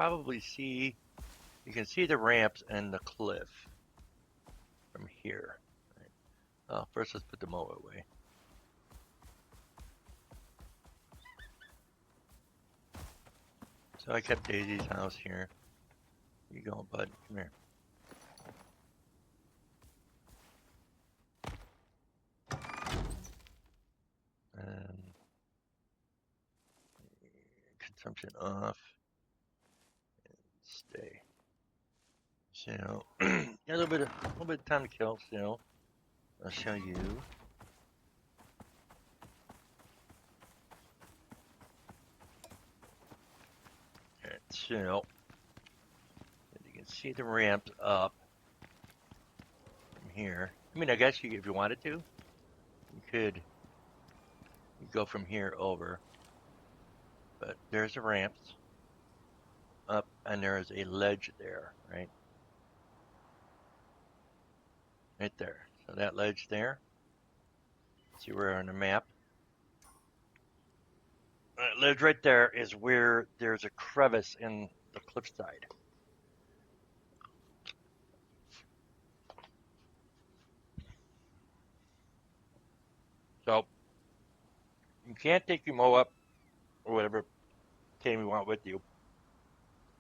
probably see, you can see the ramps and the cliff from here. Right. First, let's put the mower away. So I kept Daisy's house here. Where you going, bud? Come here. Consumption off. And stay. So a little bit of time to kill. So I'll show you. Alright, so you can see the ramps up from here. I mean, I guess you, if you wanted to, you could go from here over. But there's the ramps up, and there is a ledge there, right? Right there. So that ledge there. See where on the map? That ledge right there is where there's a crevice in the cliffside. So you can't take your mow up or whatever tame you want with you,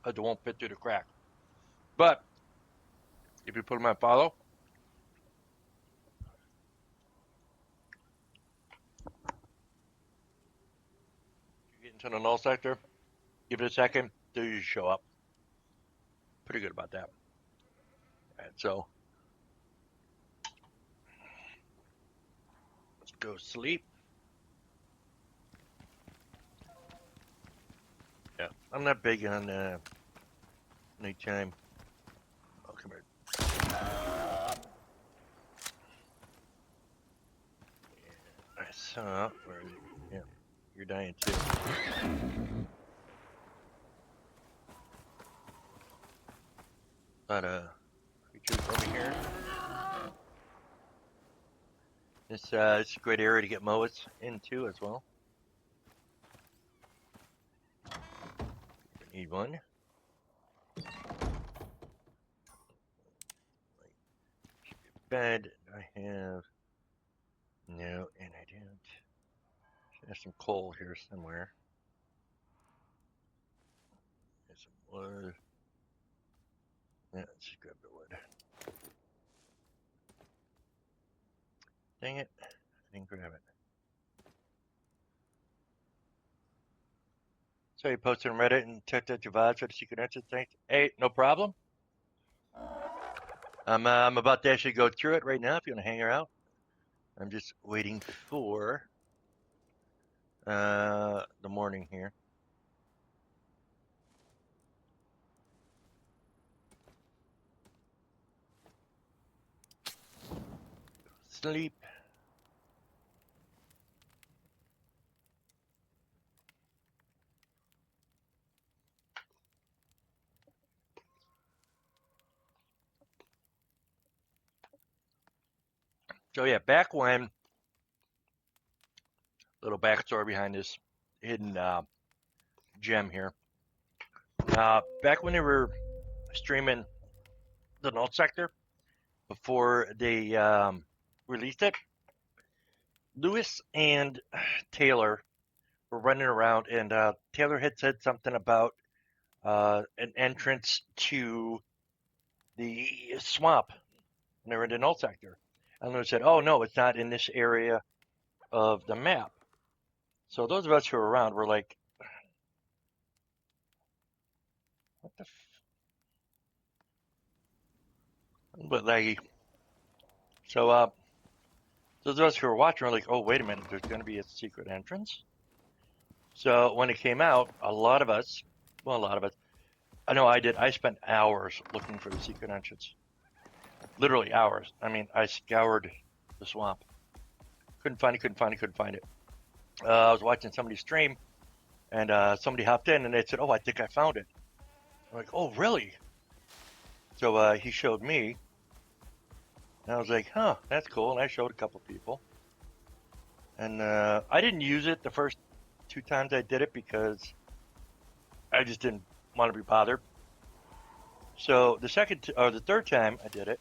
because it won't fit through the crack. But if you put them on follow, you get into the null sector, give it a second, they'll usually show up. Pretty good about that. All right, so let's go sleep. Yeah, I'm not big on nighttime. Oh, come here. Yeah, I saw. Where is it? Yeah, you're dying too. Lot of creatures over here. It's a great area to get moas into as well. Need one. Bed. I have no, and I don't. There's some coal here somewhere. There's some wood. Yeah, let's just grab the wood. Dang it, I didn't grab it. So you posted on Reddit and checked out your VODs for the secret entrance. Thanks. Hey, no problem. I'm about to actually go through it right now. If you want to hang her out, I'm just waiting for the morning here. Sleep. So yeah, back when, little backstory behind this hidden gem here. Back when they were streaming the Null sector before they released it, Lewis and Taylor were running around, and Taylor had said something about an entrance to the swamp when they were in the Null sector. And Lewis said, "Oh no, it's not in this area of the map." So those of us who were around were like, "What the?" But like, so those of us who were watching were like, "Oh, wait a minute, there's going to be a secret entrance." So when it came out, a lot of us, I know I did. I spent hours looking for the secret entrance. Literally hours. I mean, I scoured the swamp. Couldn't find it. I was watching somebody stream, and somebody hopped in, and they said, "Oh, I think I found it." I'm like, "Oh, really?" So he showed me, and I was like, "Huh, that's cool." And I showed a couple people, and I didn't use it the first 2 times I did it because I just didn't want to be bothered. So the third time I did it,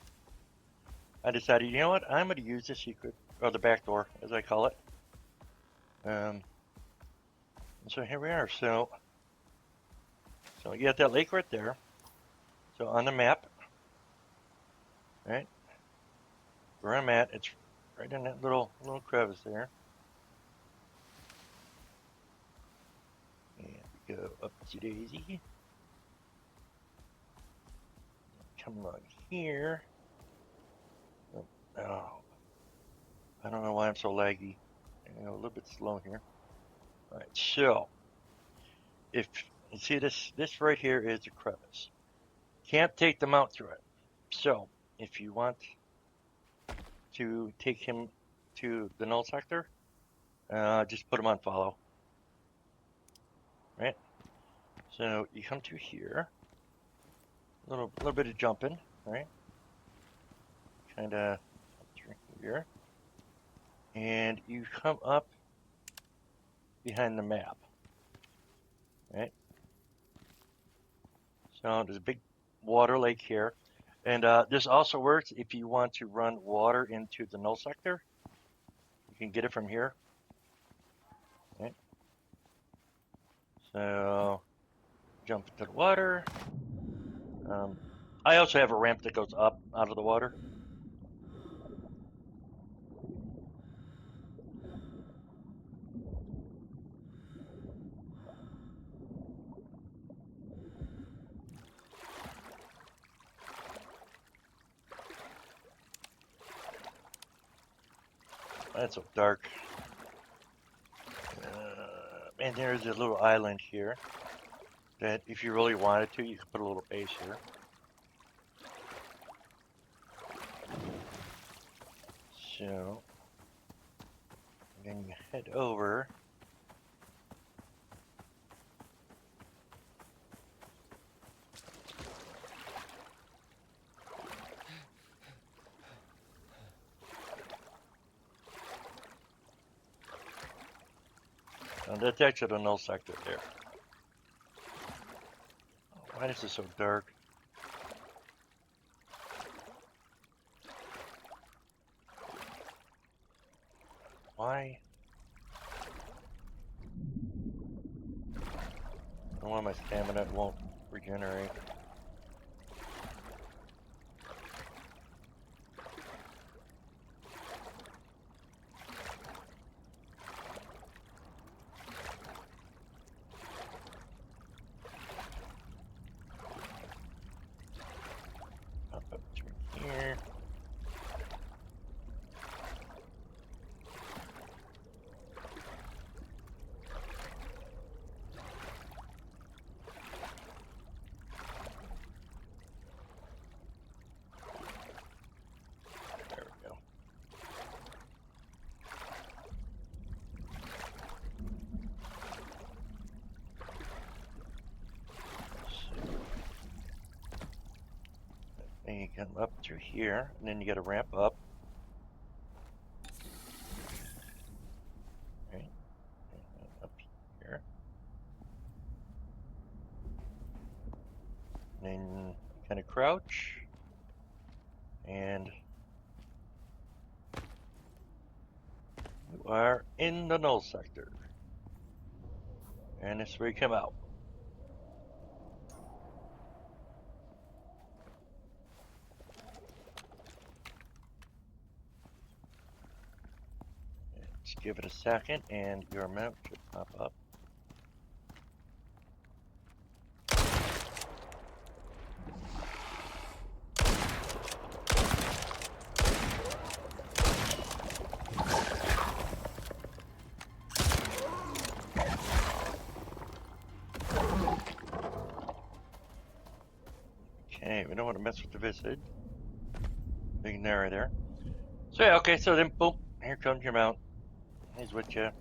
I decided, you know what, I'm going to use the secret, or the back door, as I call it. And so here we are. So you got that lake right there. So on the map, right, where I'm at, it's right in that little crevice there. And we go up to Daisy. Come along here. Oh, I don't know why I'm so laggy. A little bit slow here. All right, so if you see this right here is a crevice. Can't take them out through it. So if you want to take him to the null sector, just put him on follow. Right. So you come to here. A little bit of jumping, right? Kind of through here, and you come up behind the map, right? So there's a big water lake here, and this also works if you want to run water into the null sector. You can get it from here, right? So jump into the water. I also have a ramp that goes up out of the water. That's so dark. And there's a little island here that if you really wanted to, you could put a little base here. So then you head over. That's actually the null sector there. Why is this so dark? Why? I don't want my stamina won't regenerate. Up through here. There we go. Then you come up through here, and then you got to ramp up. Right? And up here. And then you kind of crouch. And you are in the null sector. And this is where you come out. Just give it a second and your map should pop up. Okay, we don't want to mess with the visit. Big narrow there. So yeah, okay, so then boom, here comes your mount. Here's what you. And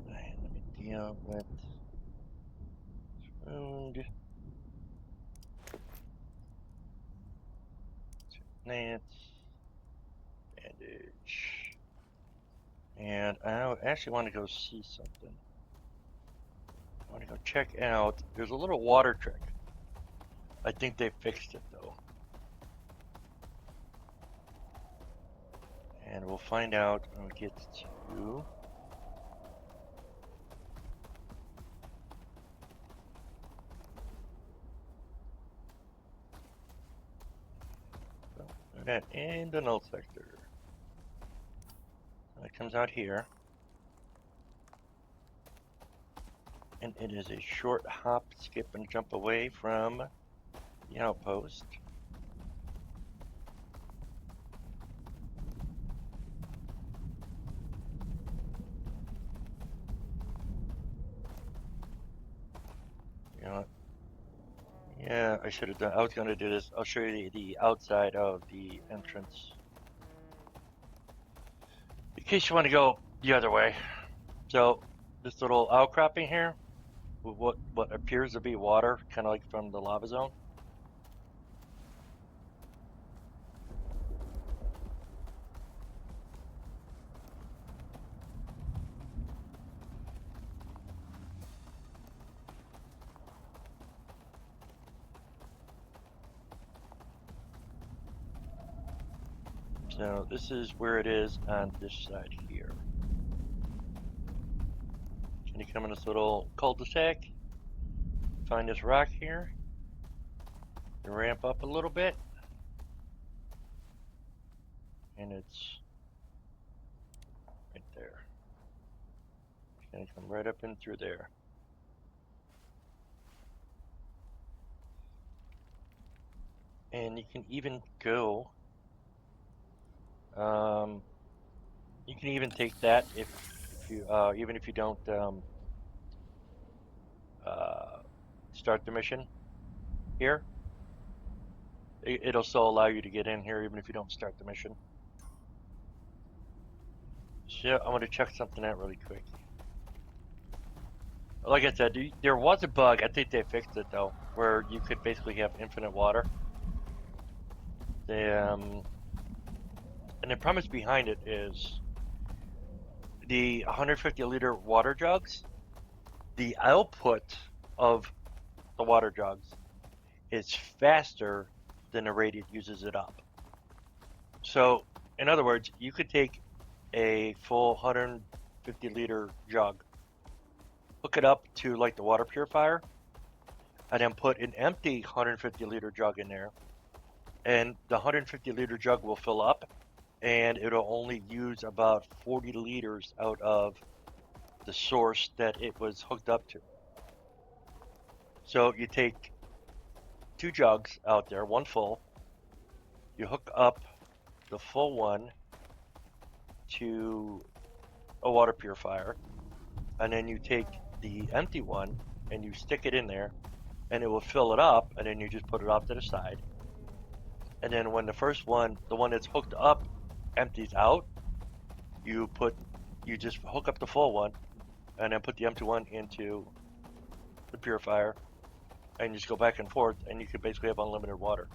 let me deal with wound. Nance. Bandage. And I actually want to go see something. I want to go check out. There's a little water trick. I think they fixed it though. And we'll find out when we get to... that in the null sector. It comes out here. And it is a short hop, skip, and jump away from the outpost. You know what? Yeah, I should have done. I was going to do this. I'll show you the outside of the entrance. In case you want to go the other way. So, this little outcropping here, with what appears to be water, kind of like from the lava zone. So this is where it is on this side here. And you come in this little cul-de-sac, find this rock here, you ramp up a little bit, and it's right there. It's gonna come right up in through there. And you can even go, you can even take that if you, even if you don't start the mission here. It'll still allow you to get in here even if you don't start the mission. So I'm going to check something out really quick. Like I said, there was a bug. I think they fixed it though, where you could basically have infinite water. And the premise behind it is the 150 liter water jugs. The output of the water jugs is faster than the rate it uses it up. So, in other words, you could take a full 150 liter jug, hook it up to like the water purifier, and then put an empty 150 liter jug in there, and the 150 liter jug will fill up, and it'll only use about 40 liters out of the source that it was hooked up to. So you take 2 jugs out there, one full, you hook up the full one to a water purifier, and then you take the empty one and you stick it in there, and it will fill it up, and then you just put it off to the side. And then when the first one, the one that's hooked up, empties out, you just hook up the full one, and then put the empty one into the purifier, and you just go back and forth, and you could basically have unlimited water.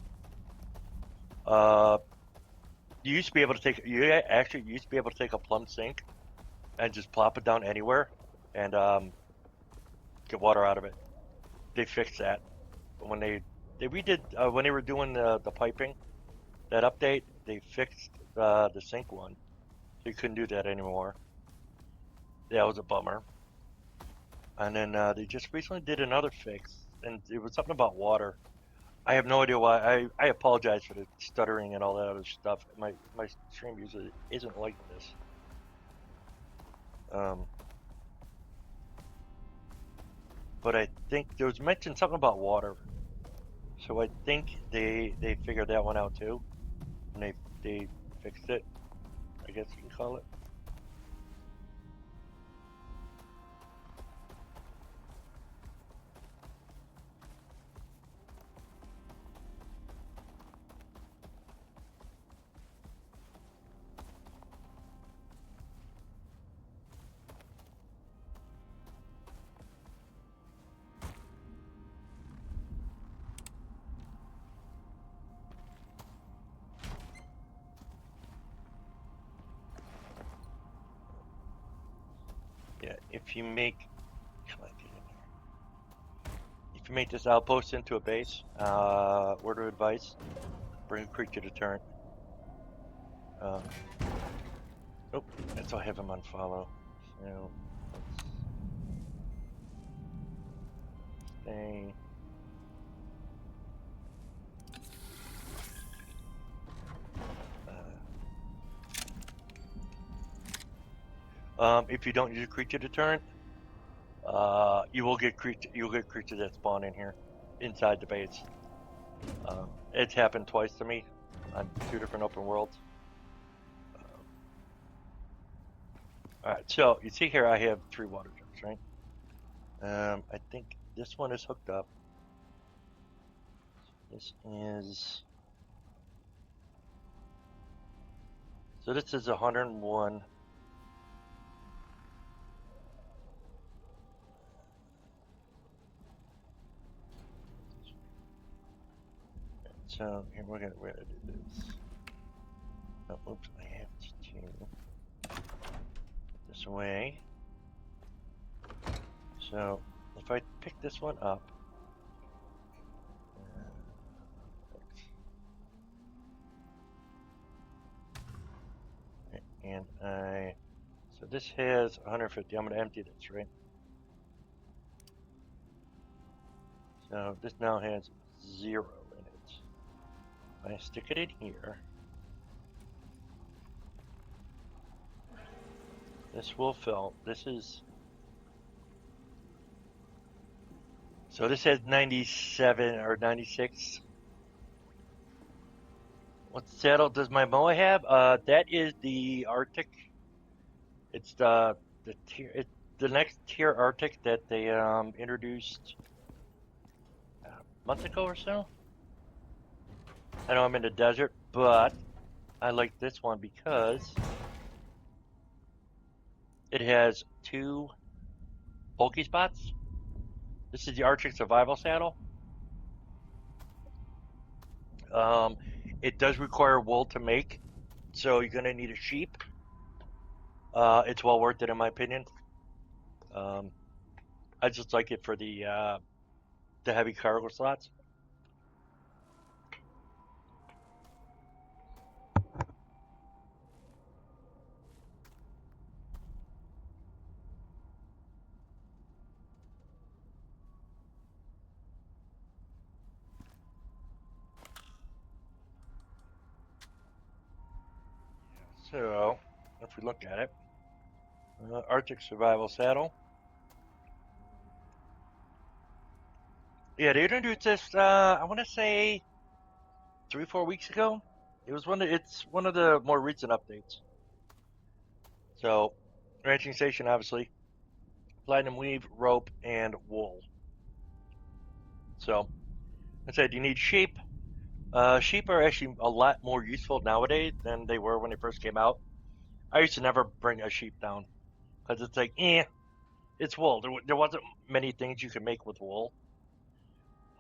You used to be able to take a plumb sink and just plop it down anywhere and get water out of it. They fixed that when they redid when they were doing the piping, that update. They fixed the sink one, so you couldn't do that anymore. That was a bummer. And then they just recently did another fix, and it was something about water. I have no idea why. I apologize for the stuttering and all that other stuff. My stream usually isn't like this. But I think there was mentioned something about water, so I think they figured that one out too, and they fixed it, I guess you can call it. Yeah, if you make, come on, get in there. you make this outpost into a base, word of advice, bring a creature to turn. Oh, that's why I have him on follow. So, let's stay. If you don't use a creature to turn, you'll get creatures that spawn in here, inside the base. It's happened twice to me on 2 different open worlds. Alright, so you see here I have 3 water jugs, right? I think this one is hooked up. This is... So this is 101. So here we're gonna do this. Oh, oops, I have to put this away. So if I pick this one up, and so this has 150. I'm gonna empty this, right? So this now has 0 in it. I stick it in here. This will fill. This is... So this has 97 or 96. What saddle does my Moa have? That is the Arctic. It's the tier. It's the next tier Arctic that they introduced a month ago or so. I know I'm in the desert, but I like this one because it has 2 bulky spots. This is the Arctic Survival Saddle. It does require wool to make, so you're gonna need a sheep. It's well worth it in my opinion. I just like it for the heavy cargo slots. So, if we look at it, Arctic Survival Saddle. Yeah, they introduced this. I want to say 3-4 weeks ago. It's one of the more recent updates. So, ranching station, obviously, platinum weave, rope, and wool. So, I said you need sheep. Sheep are actually a lot more useful nowadays than they were when they first came out. I used to never bring a sheep down because it's like, it's wool. There wasn't many things you could make with wool.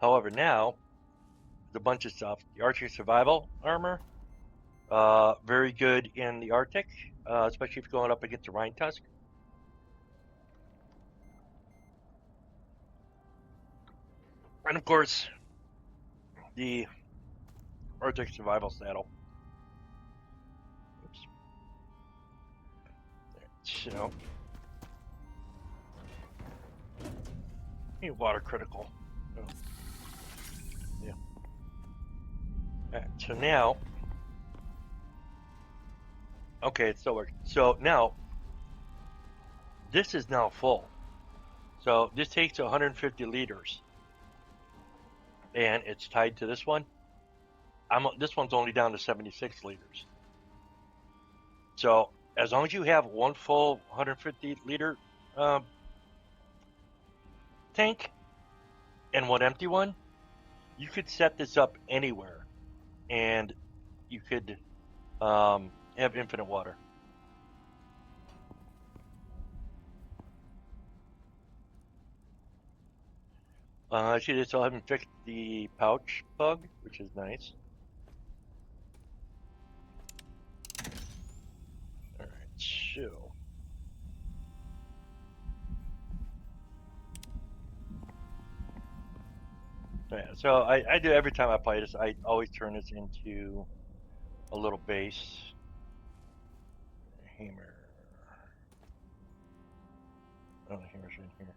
However, now there's a bunch of stuff. The Arctic Survival Armor, very good in the Arctic, especially if you're going up against the Rhine Tusk. And of course, the Arctic Survival Saddle. Oops. So, water critical. Oh. Yeah. Alright, so now, okay, it still works. So now, this is now full. So this takes 150 liters, and it's tied to this one. This one's only down to 76 liters. So as long as you have one full 150 liter tank and one empty one, you could set this up anywhere, and you could have infinite water. I see they still haven't fixed the pouch bug, which is nice. All right, so Yeah, so I do every time I play this. I always turn this into a little base. Hammer. Oh, the hammer's in here.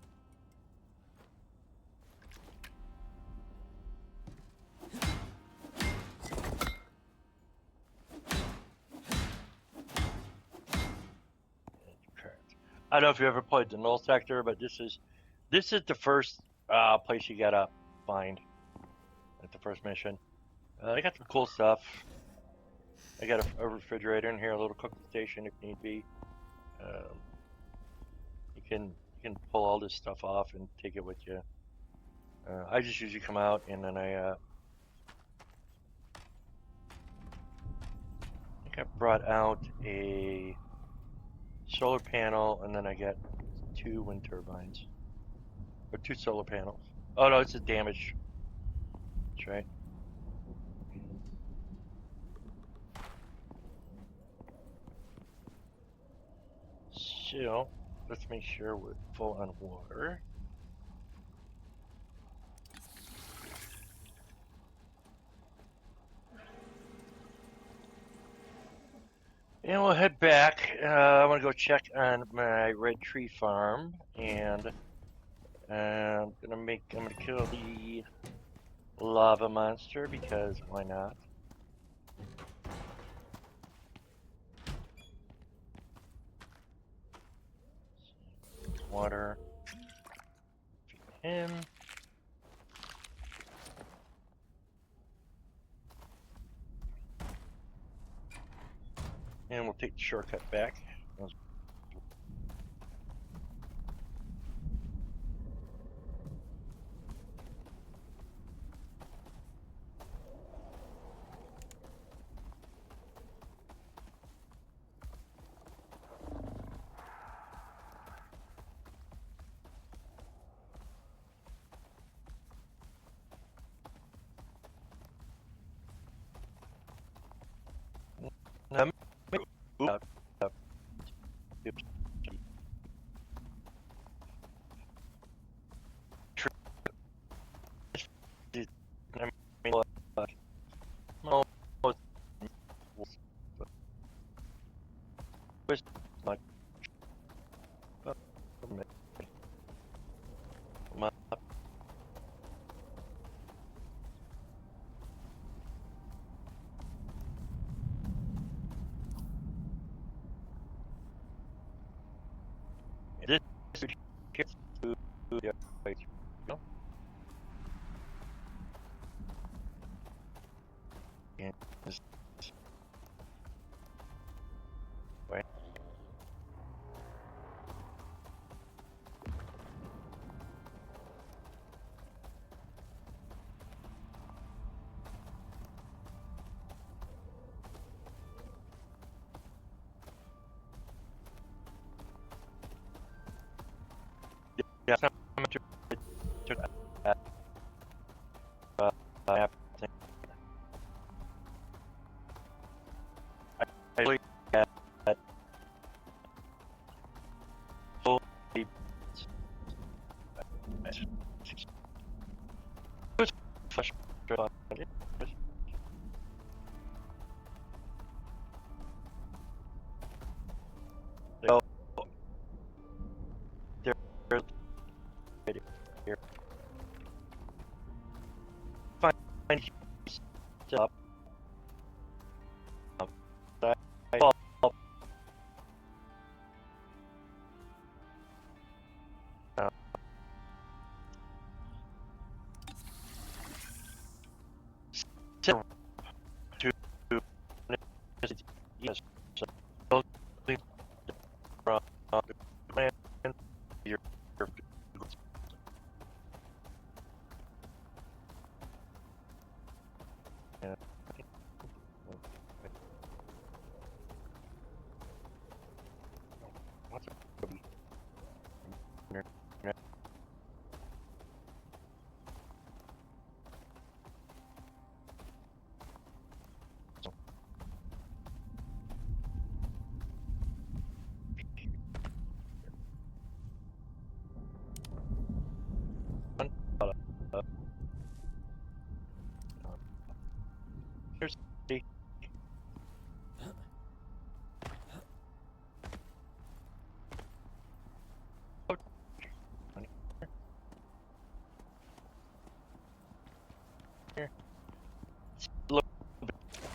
I don't know if you ever played the Null sector, but this is the first place you gotta find at the first mission. I got some cool stuff. I got a refrigerator in here, a little cooking station if need be. You can pull all this stuff off and take it with you. I just usually come out and then I think I brought out a solar panel and then I got 2 wind turbines or 2 solar panels. Oh no, it's a damage. That's right. So let's make sure we're full on water. And we'll head back. I want to go check on my red tree farm, and I'm gonna kill the lava monster because why not? Water. Feed him. And we'll take the shortcut back. Yeah,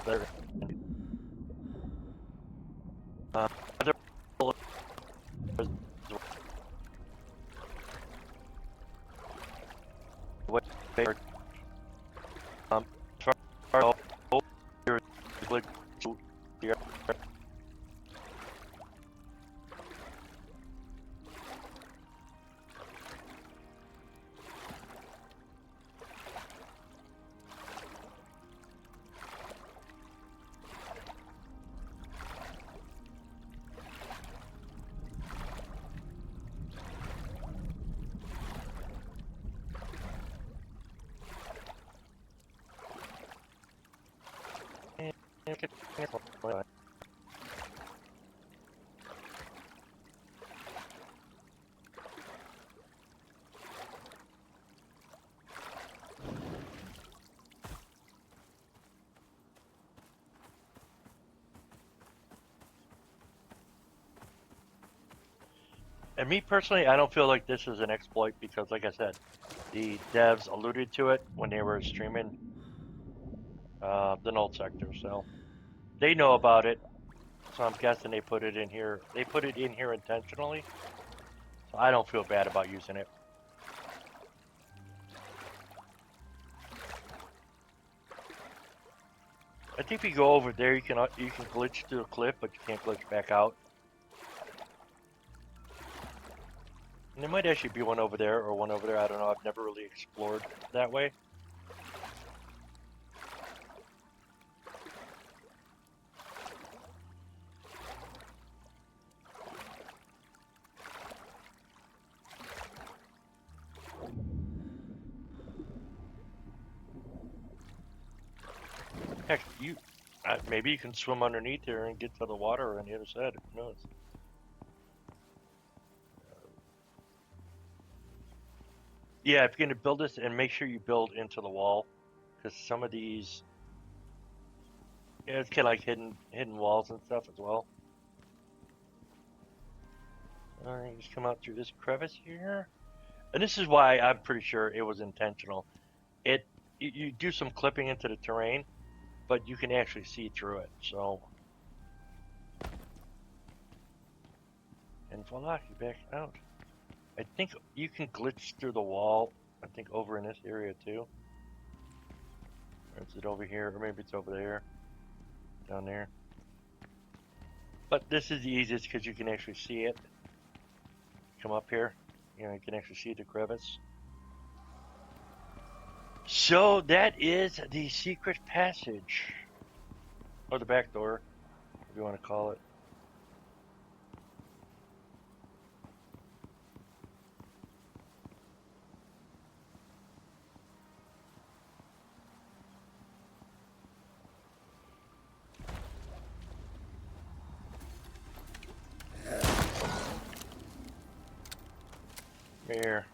there. Other what um and me personally, I don't feel like this is an exploit because, like I said, the devs alluded to it when they were streaming the Null sector, so they know about it. So I'm guessing they put it in here. They put it in here intentionally, so I don't feel bad about using it. I think if you go over there, you can glitch through the cliff, but you can't glitch back out. And there might actually be one over there or one over there. I don't know. I've never really explored that way. Heck, maybe you can swim underneath here and get to the water on the other side. Who knows? Yeah, if you're gonna build this, and make sure you build into the wall, because some of these, yeah, it's kind of like hidden walls and stuff as well. All right, just come out through this crevice here, and this is why I'm pretty sure it was intentional. You do some clipping into the terrain, but you can actually see through it. So, and voila, you back out. I think you can glitch through the wall. I think over in this area too. Or is it over here? Or maybe it's over there. Down there. But this is the easiest because you can actually see it. Come up here. You know, you can actually see the crevice. So that is the secret passage. Or the back door, if you want to call it. Here.